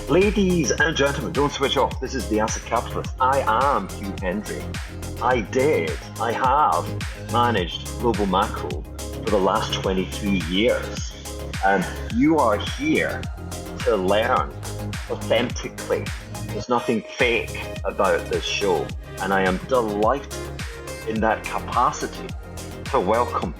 Ladies and gentlemen, don't switch off. This is The Asset Capitalist. I am Hugh Hendry. I have managed global macro for the last 23 years. And you are here to learn authentically. There's nothing fake about this show. And I am delighted in that capacity to welcome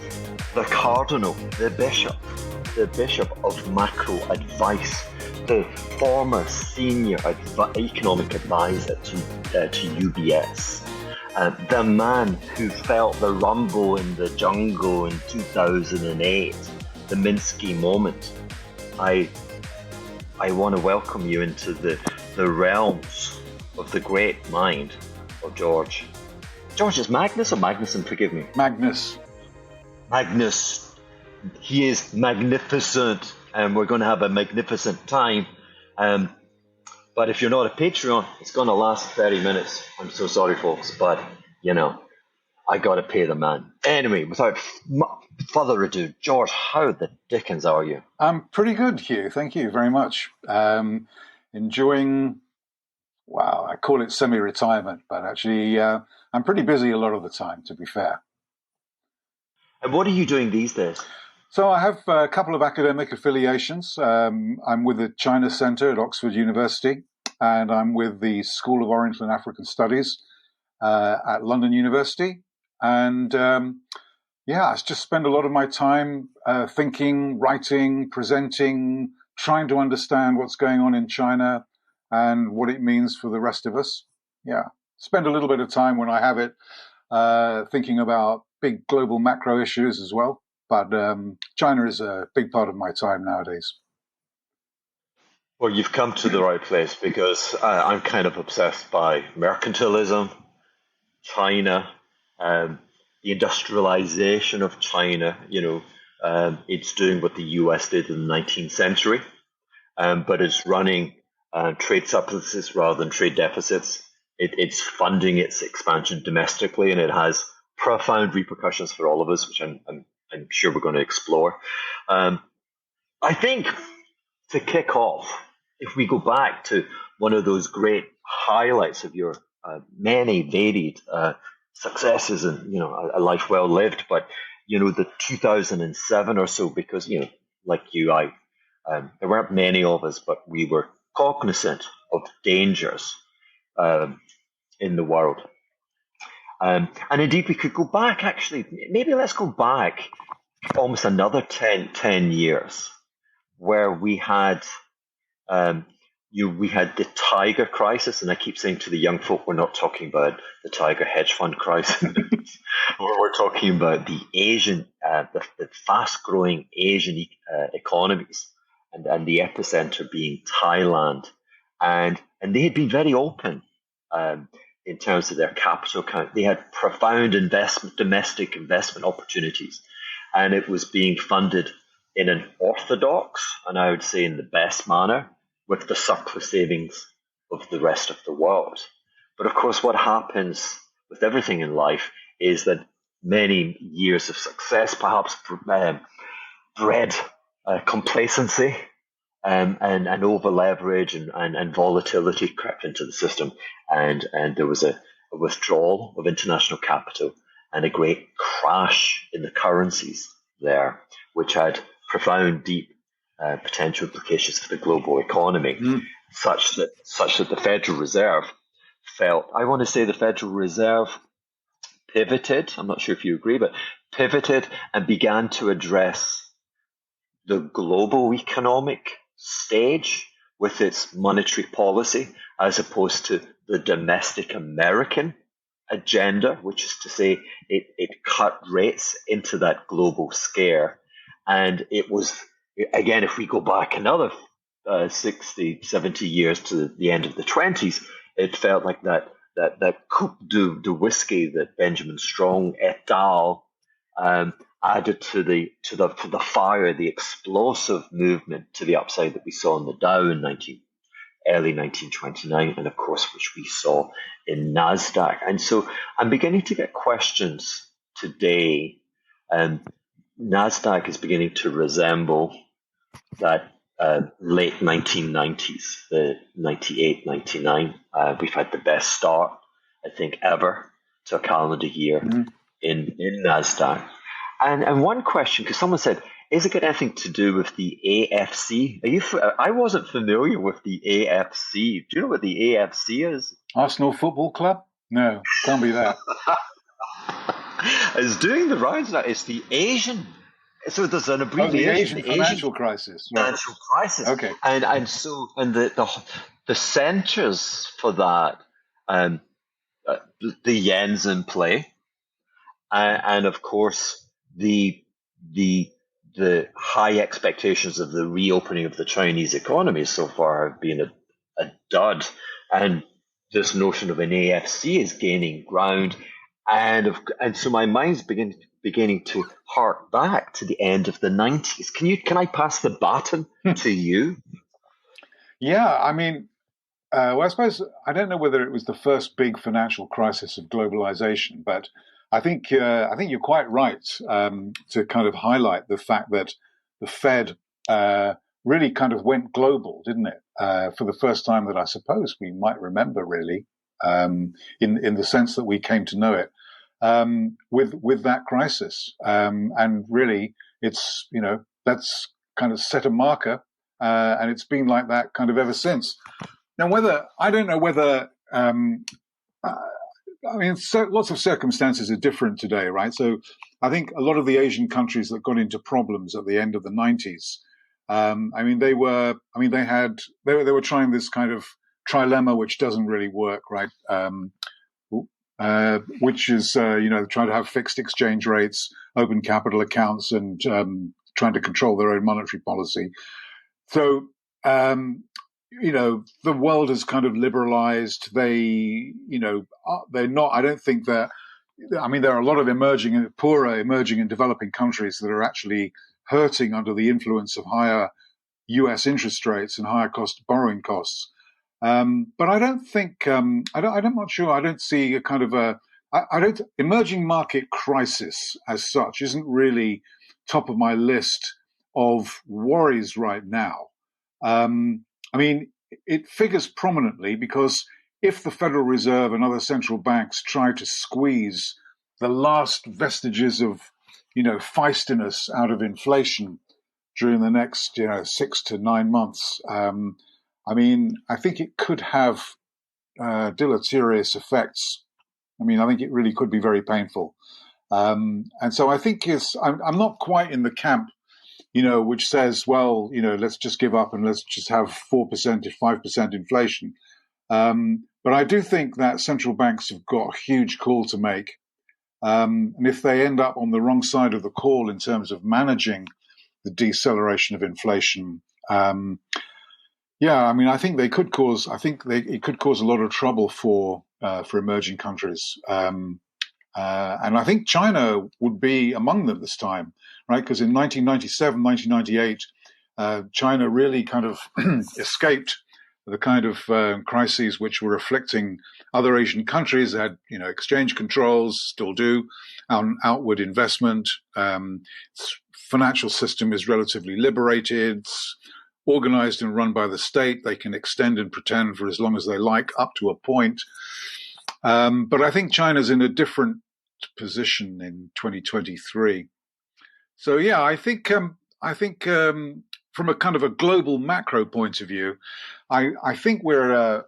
the Cardinal, the Bishop of macro advice, the former senior economic advisor to UBS, the man who felt the rumble in the jungle in 2008, the Minsky moment. I want to welcome you into the realms of the great mind of George. George, is Magnus or Magnuson? Forgive me. Magnus. He is magnificent, and we're going to have a magnificent time. But if you're not a Patreon, it's going to last 30 minutes. I'm so sorry, folks, but, I got to pay the man. Anyway, without further ado, George, how the dickens are you? I'm pretty good, Hugh. Thank you very much. Enjoying, I call it semi-retirement, but actually I'm pretty busy a lot of the time, to be fair. And what are you doing these days? So I have a couple of academic affiliations. I'm with the China Centre at Oxford University, and I'm with the School of Oriental and African Studies at London University. And I just spend a lot of my time thinking, writing, presenting, trying to understand what's going on in China and what it means for the rest of us. Yeah, spend a little bit of time when I have it thinking about big global macro issues as well. But China is a big part of my time nowadays. Well, you've come to the right place because I'm kind of obsessed by mercantilism, China, the industrialization of China. It's doing what the US did in the 19th century, but it's running trade surpluses rather than trade deficits. It's funding its expansion domestically, and it has profound repercussions for all of us, which I'm sure we're going to explore. I think to kick off, if we go back to one of those great highlights of your many varied successes and a life well lived, but the 2007 or so, because like you, there weren't many of us, but we were cognizant of dangers in the world. And indeed, we could go back, actually, maybe let's go back almost another 10 years, where we had the Tiger crisis. And I keep saying to the young folk, we're not talking about the Tiger hedge fund crisis. We're talking about the Asian, the fast-growing Asian economies, and the epicenter being Thailand. And they had been very open in terms of their capital account. They had profound domestic investment opportunities, and it was being funded in an orthodox, and I would say in the best manner, with the surplus savings of the rest of the world. But of course, what happens with everything in life is that many years of success perhaps bred complacency, and over leverage and volatility crept into the system, and there was a withdrawal of international capital and a great crash in the currencies there, which had profound, deep potential implications for the global economy, such that the Federal Reserve felt. I want to say the Federal Reserve pivoted. I'm not sure if you agree, but pivoted and began to address the global economic stage with its monetary policy, as opposed to the domestic American agenda, which is to say it cut rates into that global scare. And it was, again, if we go back another 60, 70 years to the end of the 20s, it felt like that coup de whiskey that Benjamin Strong et al. Added to the fire, the explosive movement to the upside that we saw in the Dow in early 1929, and of course, which we saw in NASDAQ. And so I'm beginning to get questions today. NASDAQ is beginning to resemble that late 1990s, the 98, 99. We've had the best start, I think, ever to a calendar year in NASDAQ. And one question, because someone said, is it got anything to do with the AFC? I wasn't familiar with the AFC. Do you know what the AFC is? Arsenal Football Club? No, can't be that. It's doing the rounds now. It's the Asian. So there's an abbreviation. The Asian financial crisis. Right. Financial crisis. Okay. And the centers for that, the yen's in play, and of course the high expectations of the reopening of the Chinese economy so far have been a dud, and this notion of an AFC is gaining ground, and so my mind's beginning to hark back to the end of the 90s. Can I pass the baton to you? Yeah, I mean, well, I suppose I don't know whether it was the first big financial crisis of globalization, but I think you're quite right to kind of highlight the fact that the Fed really kind of went global, didn't it? For the first time that I suppose we might remember, really, in the sense that we came to know it with that crisis, and really, it's that's kind of set a marker, and it's been like that kind of ever since. Now, I don't know whether. I mean, lots of circumstances are different today, right? So I think a lot of the Asian countries that got into problems at the end of the 90s, they were trying this kind of trilemma, which doesn't really work, right? Which is, trying to have fixed exchange rates, open capital accounts, and trying to control their own monetary policy. So, the world has kind of liberalized. They're not, I don't think that, there are a lot of poorer emerging and developing countries that are actually hurting under the influence of higher US interest rates and higher borrowing costs. But I don't think, I'm not sure, I don't see a kind of emerging market crisis as such isn't really top of my list of worries right now. It figures prominently because if the Federal Reserve and other central banks try to squeeze the last vestiges of, feistiness out of inflation during the next, 6 to 9 months, I think it could have deleterious effects. I think it really could be very painful. And so I think I'm not quite in the camp which says, well, let's just give up and let's just have 4% to 5% inflation. But I do think that central banks have got a huge call to make. And if they end up on the wrong side of the call in terms of managing the deceleration of inflation, I think it could cause a lot of trouble for emerging countries. And I think China would be among them this time, right? Because in 1997, 1998, China really kind of escaped the kind of crises which were afflicting other Asian countries. They had, exchange controls, still do, outward investment. Its financial system is relatively liberated. It's organized and run by the state. They can extend and pretend for as long as they like, up to a point. But I think China's in a different position in 2023. So I think from a kind of a global macro point of view, I think we're at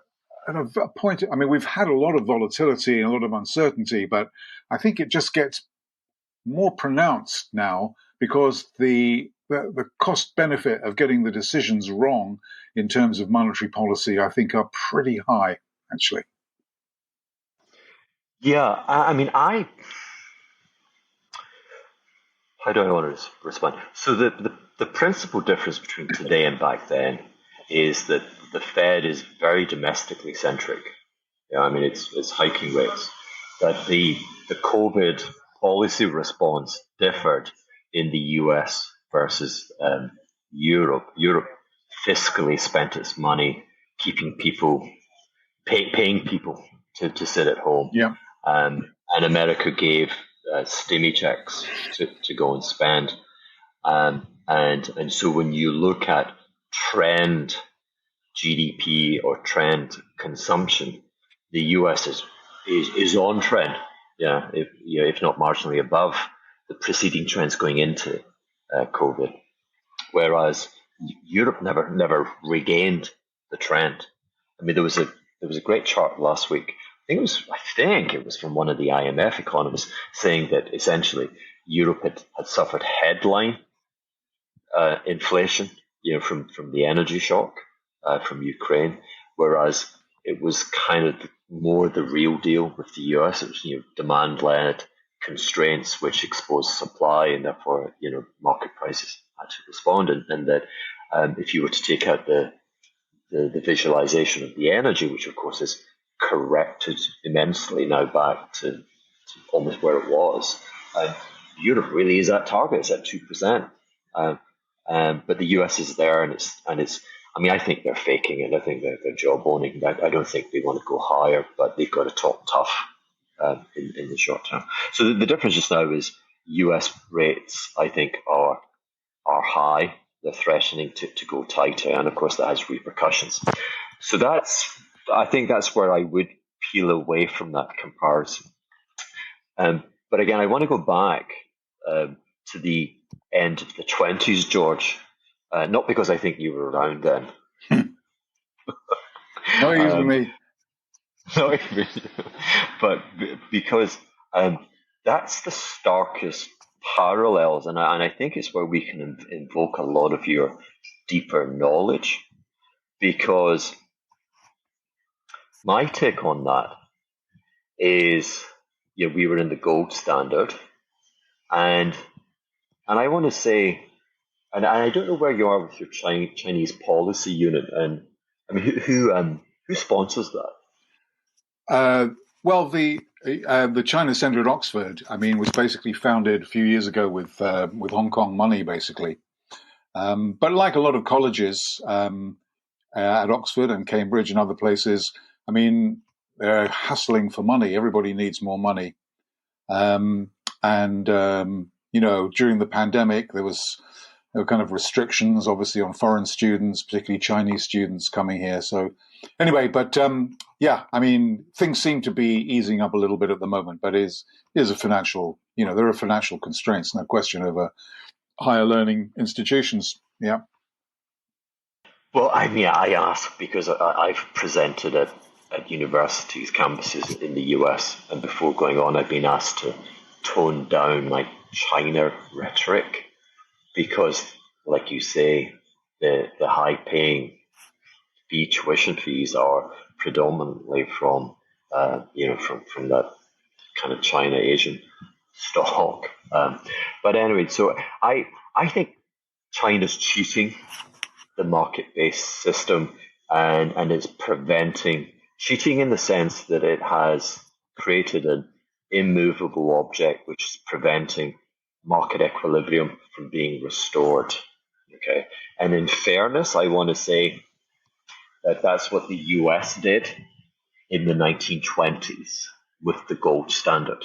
a point. We've had a lot of volatility and a lot of uncertainty, but I think it just gets more pronounced now because the cost benefit of getting the decisions wrong in terms of monetary policy, I think, are pretty high, actually. Yeah, how do I want to respond? So the principal difference between today and back then is that the Fed is very domestically centric. It's hiking rates. That the COVID policy response differed in the US versus Europe. Europe fiscally spent its money keeping people, paying people to sit at home. Yeah. And America gave stimmy checks to go and spend. And so when you look at trend GDP or trend consumption, the US is on trend. Yeah, if not marginally above the preceding trends going into COVID, whereas Europe never regained the trend. I mean, there was a great chart last week. I think it was from one of the IMF economists saying that essentially Europe had suffered headline inflation, from the energy shock from Ukraine, whereas it was kind of more the real deal with the US. It was demand-led constraints which exposed supply, and therefore market prices had to respond, and that if you were to take out the visualization of the energy, which of course is corrected immensely now back to almost where it was. Europe really is at target; it's at 2%. But the US is there, and it's. I mean, I think they're faking it. I think they're jawboning. I don't think they want to go higher, but they've got to talk tough in the short term. So the difference just now is US rates, I think, are high. They're threatening to go tighter, and of course that has repercussions. So I think that's where I would peel away from that comparison. But again, I want to go back to the end of the 20s, George, not because I think you were around then. Not even me. Not even, but because that's the starkest parallels, and I think it's where we can invoke a lot of your deeper knowledge, because my take on that is, we were in the gold standard, and I want to say, and I don't know where you are with your Chinese policy unit, and I mean, who sponsors that? Well, the China Center at Oxford, I mean, was basically founded a few years ago with Hong Kong money, basically. But like a lot of colleges at Oxford and Cambridge and other places, I mean, they're hustling for money. Everybody needs more money. During the pandemic, there were kind of restrictions, obviously, on foreign students, particularly Chinese students coming here. So anyway, but I mean, things seem to be easing up a little bit at the moment, but is a financial, there are financial constraints, no question, over higher learning institutions. Yeah. Well, I mean, I ask because I've presented at universities, campuses in the US, and before going on, I've been asked to tone down my China rhetoric because, like you say, the high-paying tuition fees are predominantly from that kind of China Asian stock. But anyway, so I think China's cheating the market-based system, and it's preventing cheating in the sense that it has created an immovable object which is preventing market equilibrium from being restored. Okay, and in fairness, I want to say that that's what the US did in the 1920s with the gold standard.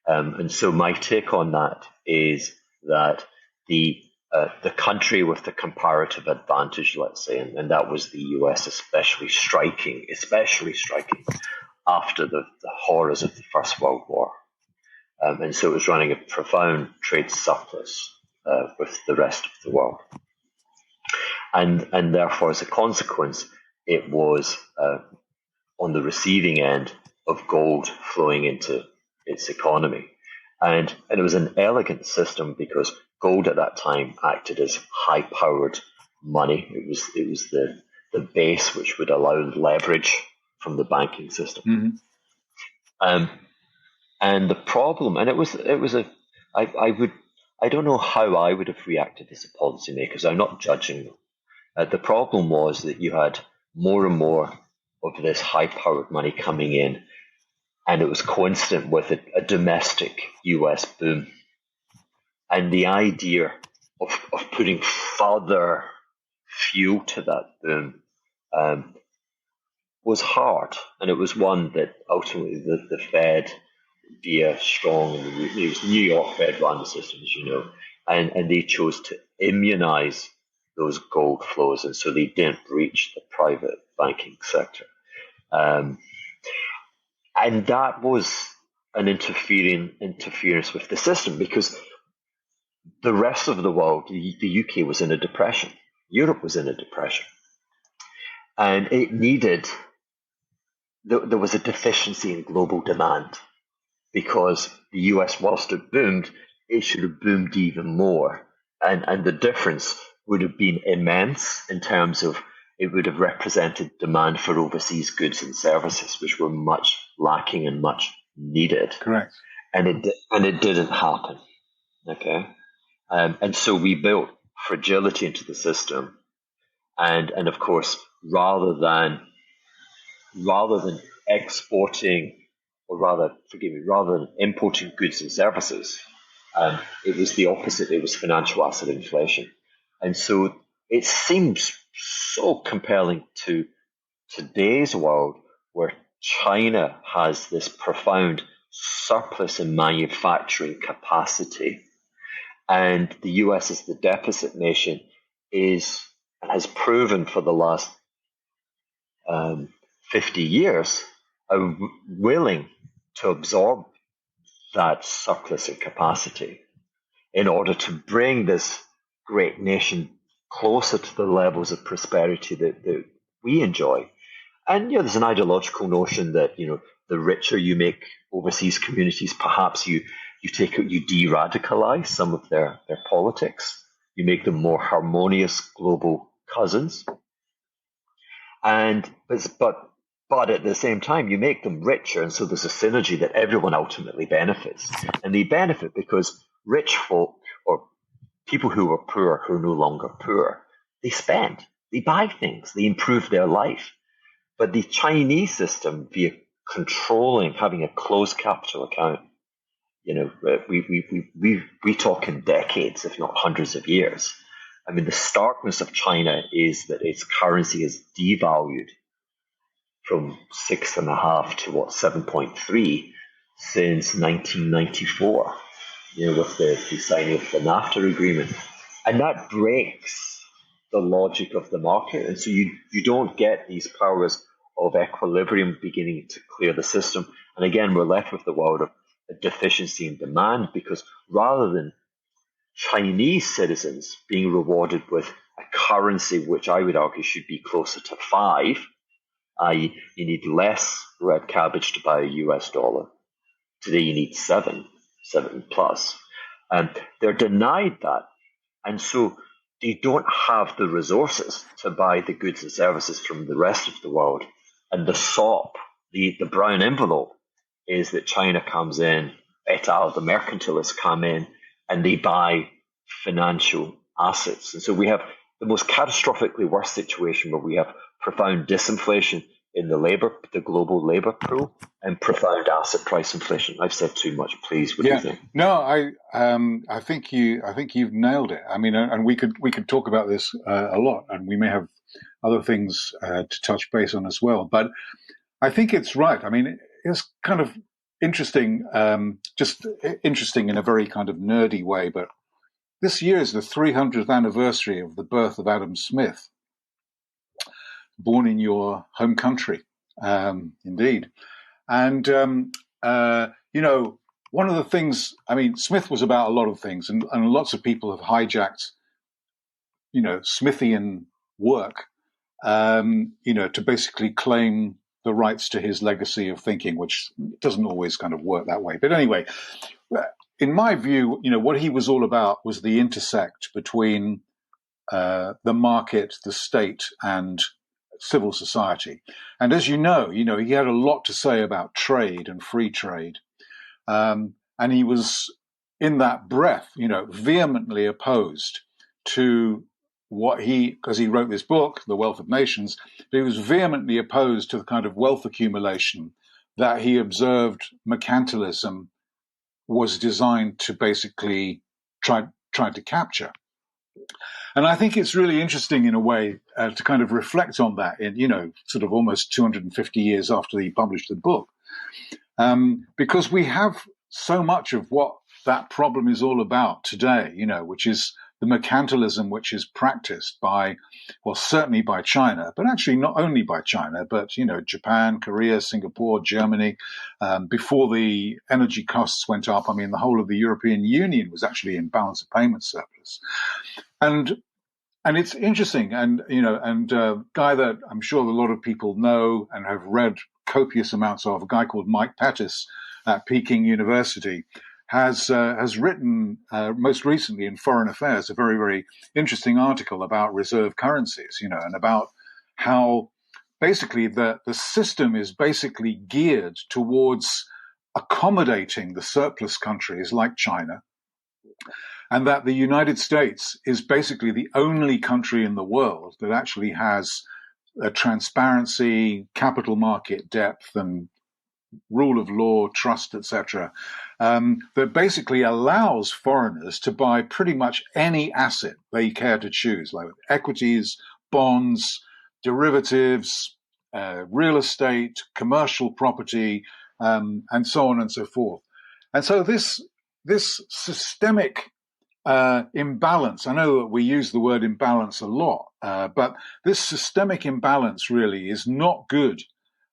And so my take on that is that the country with the comparative advantage, let's say, and that was the US, especially striking after the horrors of the First World War. And so it was running a profound trade surplus with the rest of the world. And therefore, as a consequence, it was on the receiving end of gold flowing into its economy. And it was an elegant system because gold at that time acted as high-powered money. It was the base which would allow leverage from the banking system. Mm-hmm. And the problem, and I don't know how I would have reacted as a policymaker, so I'm not judging them. The problem was that you had more and more of this high-powered money coming in, and it was coincident with a domestic US boom. And the idea of putting further fuel to that boom was hard, and it was one that ultimately the Fed, via strong, it was the New York Fed ran the system, as you know, and they chose to immunize those gold flows, and so they didn't reach the private banking sector. Um, and that was an interference with the system, because the rest of the world, the UK was in a depression, Europe was in a depression, and it needed, there was a deficiency in global demand, because the US, whilst it boomed, it should have boomed even more. And the difference would have been immense in terms of, it would have represented demand for overseas goods and services, which were much lacking and much needed. Correct. And it didn't happen. Okay. And so we built fragility into the system. And of course, rather than exporting, rather than importing goods and services, it was the opposite. It was financial asset inflation. And so it seems so compelling to today's world, where China has this profound surplus in manufacturing capacity, and the US, as the deficit nation, has proven for the last 50 years are willing to absorb that surplus in capacity in order to bring this great nation closer to the levels of prosperity that we enjoy. And there's an ideological notion that the richer you make overseas communities, perhaps you de-radicalize some of their politics, you make them more harmonious global cousins, but at the same time, you make them richer, and so there's a synergy that everyone ultimately benefits. And they benefit because rich folk, or people who are poor, who are no longer poor, they spend, they buy things, they improve their life. But the Chinese system, via having a closed capital account, we talk in decades, if not hundreds of years. I mean, the starkness of China is that its currency is devalued from 6.5 to 7.3 since 1994, with the signing of the NAFTA agreement. And that breaks the logic of the market. And so you don't get these powers of equilibrium beginning to clear the system. And again, we're left with the world of a deficiency in demand, because rather than Chinese citizens being rewarded with a currency which I would argue should be closer to 5, i.e., you need less red cabbage to buy a US dollar. Today you need 7 plus. And they're denied that. And so they don't have the resources to buy the goods and services from the rest of the world. And the SOP, the brown envelope, is that China comes in, et al., the mercantilists come in, and they buy financial assets. And so we have the most catastrophically worst situation, where we have profound disinflation in the global labor pool, and profound asset price inflation. I've said too much. Please, what do you think? No, I think you've nailed it. I mean, and we could talk about this a lot, and we may have other things to touch base on as well. But I think it's right. I mean, it's kind of interesting, just interesting in a very kind of nerdy way. But this year is the 300th anniversary of the birth of Adam Smith, born in your home country, indeed. And, one of the things, I mean, Smith was about a lot of things, and lots of people have hijacked, Smithian work, to basically claim the rights to his legacy of thinking, which doesn't always kind of work that way. But anyway, in my view, what he was all about was the intersect between the market, the state, and civil society. And as you know, he had a lot to say about trade and free trade. And he was, in that breath, vehemently opposed to because he wrote this book, The Wealth of Nations, but he was vehemently opposed to the kind of wealth accumulation that he observed mercantilism was designed to basically try to capture. And I think it's really interesting in a way to kind of reflect on that in, sort of almost 250 years after he published the book, because we have so much of what that problem is all about today, which is the mercantilism which is practiced by, well, certainly by China, but actually not only by China, but, Japan, Korea, Singapore, Germany. Before the energy costs went up, I mean, the whole of the European Union was actually in balance of payment surplus. And it's interesting, and a guy that I'm sure a lot of people know and have read copious amounts of, a guy called Mike Pettis at Peking University, has written most recently in Foreign Affairs a very, very interesting article about reserve currencies, and about how basically the system is basically geared towards accommodating the surplus countries like China, and that the United States is basically the only country in the world that actually has a transparency, capital market depth, and rule of law, trust, etc., that basically allows foreigners to buy pretty much any asset they care to choose, like equities, bonds, derivatives, real estate, commercial property, and so on and so forth. And so this systemic imbalance, I know that we use the word imbalance a lot, but this systemic imbalance really is not good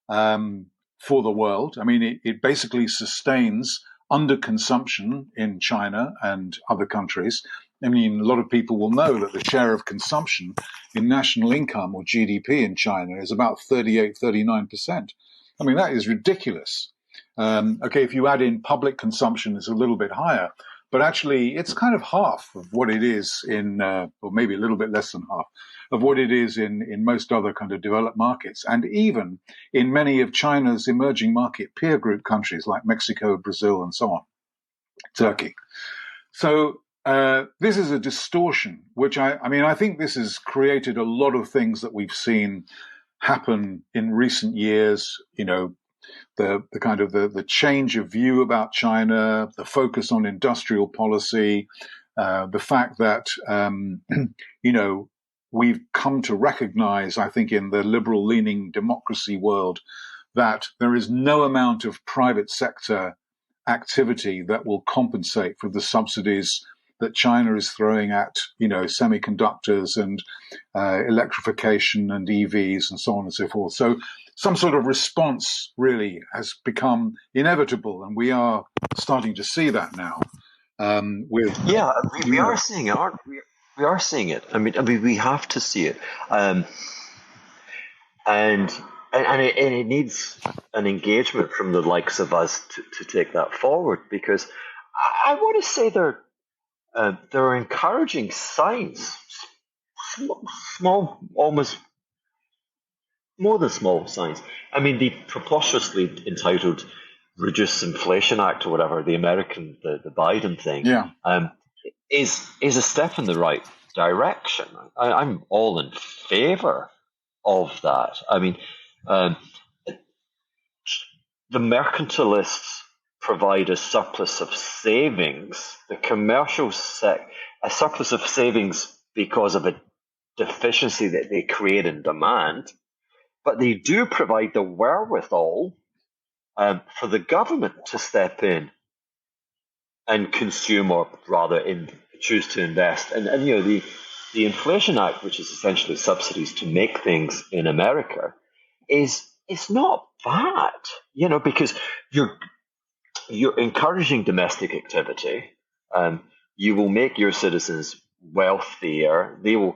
for the world. I mean, it basically sustains underconsumption in China and other countries. I mean, a lot of people will know that the share of consumption in national income or GDP in China is about 38, 39%. I mean, that is ridiculous. Okay, if you add in public consumption, it's a little bit higher. But actually, it's kind of half of what it is in, or maybe a little bit less than half of what it is in most other kind of developed markets, and even in many of China's emerging market peer group countries like Mexico, Brazil, and so on, Turkey. So this is a distortion, which I think this has created a lot of things that we've seen happen in recent years, the kind of the change of view about China, the focus on industrial policy, the fact that, we've come to recognize, I think, in the liberal-leaning democracy world, that there is no amount of private sector activity that will compensate for the subsidies that China is throwing at, semiconductors and electrification and EVs and so on and so forth. So some sort of response really has become inevitable, and we are starting to see that now. We are seeing it, aren't we? We are seeing it. I mean, we have to see it, and it needs an engagement from the likes of us to take that forward. Because I want to say there are encouraging signs, small, almost more than small signs. I mean, the preposterously entitled Reduce Inflation Act or whatever, the Biden thing, is a step in the right direction. I'm all in favor of that. I mean, the mercantilists provide a surplus of savings, the commercial a surplus of savings because of a deficiency that they create in demand, but they do provide the wherewithal for the government to step in and consume, or rather choose to invest. And the Inflation Act, which is essentially subsidies to make things in America, is not bad, because you're encouraging domestic activity. You will make your citizens wealthier. They will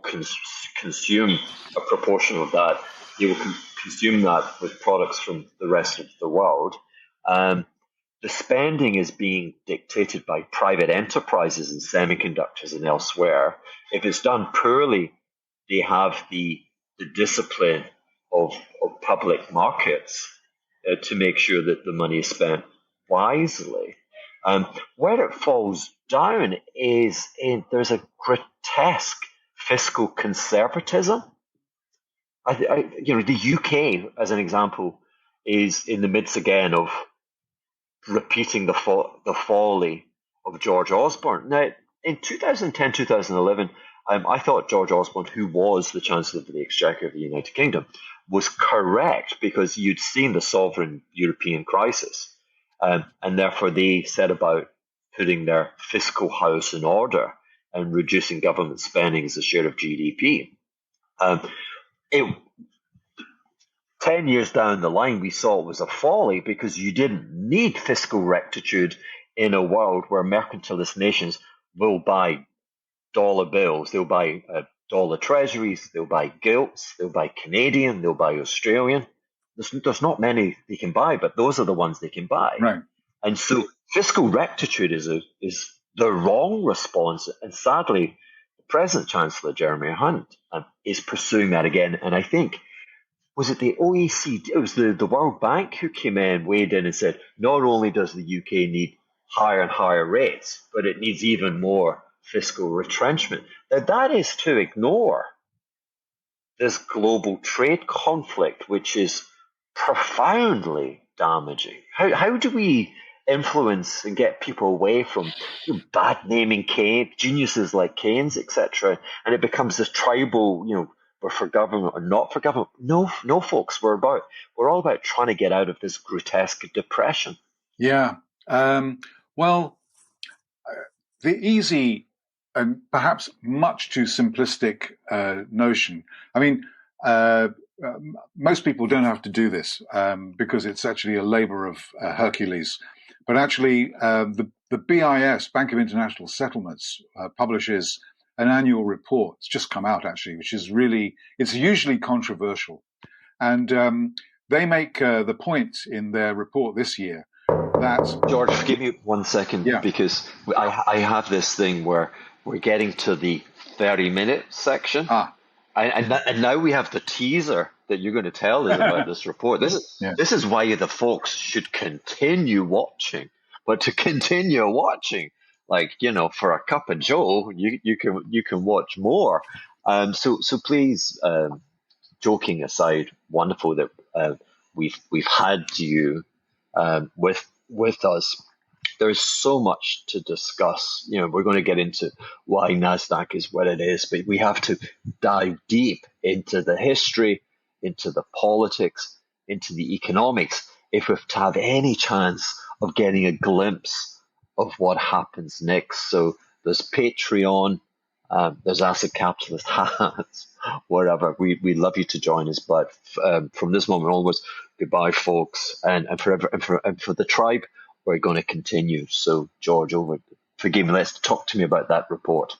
consume a proportion of that. They will consume that with products from the rest of the world. The spending is being dictated by private enterprises in semiconductors and elsewhere. If it's done poorly, they have the discipline of public markets to make sure that the money is spent wisely. Where it falls down is there's a grotesque fiscal conservatism. The UK, as an example, is in the midst again of repeating the folly of George Osborne. Now, in 2010, 2011, I thought George Osborne, who was the Chancellor of the Exchequer of the United Kingdom, was correct, because you'd seen the sovereign European crisis. And therefore they set about putting their fiscal house in order and reducing government spending as a share of GDP. It 10 years down the line, we saw it was a folly because you didn't need fiscal rectitude in a world where mercantilist nations will buy dollar bills, they'll buy dollar treasuries, they'll buy gilts, they'll buy Canadian, they'll buy Australian. There's not many they can buy, but those are the ones they can buy. Right. And so fiscal rectitude is the wrong response. And sadly, the present Chancellor, Jeremy Hunt, is pursuing that again. And I think, was it the OECD? It was the World Bank who came in, weighed in and said, not only does the UK need higher and higher rates, but it needs even more fiscal retrenchment. Now, that is to ignore this global trade conflict, which is profoundly damaging. How do we influence and get people away from bad naming Keynes, geniuses like Keynes, etc., and it becomes this tribal, we're for government or not for government? No, folks, we're all about trying to get out of this grotesque depression. Yeah. Well, the easy and perhaps much too simplistic notion. I mean, most people don't have to do this because it's actually a labor of Hercules. But actually, the BIS, Bank of International Settlements, publishes an annual report. It's just come out, actually, which is it's usually controversial. And they make the point in their report this year that... George, give me 1 second, because I have this thing where we're getting to the 30-minute section. And now we have the teaser that you're going to tell us about this report. This is why the folks should continue watching. But to continue watching, for a cup of Joe, you can watch more. So please, joking aside, wonderful that we've had you with us. There's so much to discuss. We're going to get into why NASDAQ is what it is, but we have to dive deep into the history, into the politics, into the economics, if we're to have any chance of getting a glimpse of what happens next. So there's Patreon, there's Asset Capitalist Hats, whatever. We'd love you to join us, but from this moment onwards, goodbye, folks, and for the tribe, we're going to continue. So, George, forgive me, let's talk to me about that report.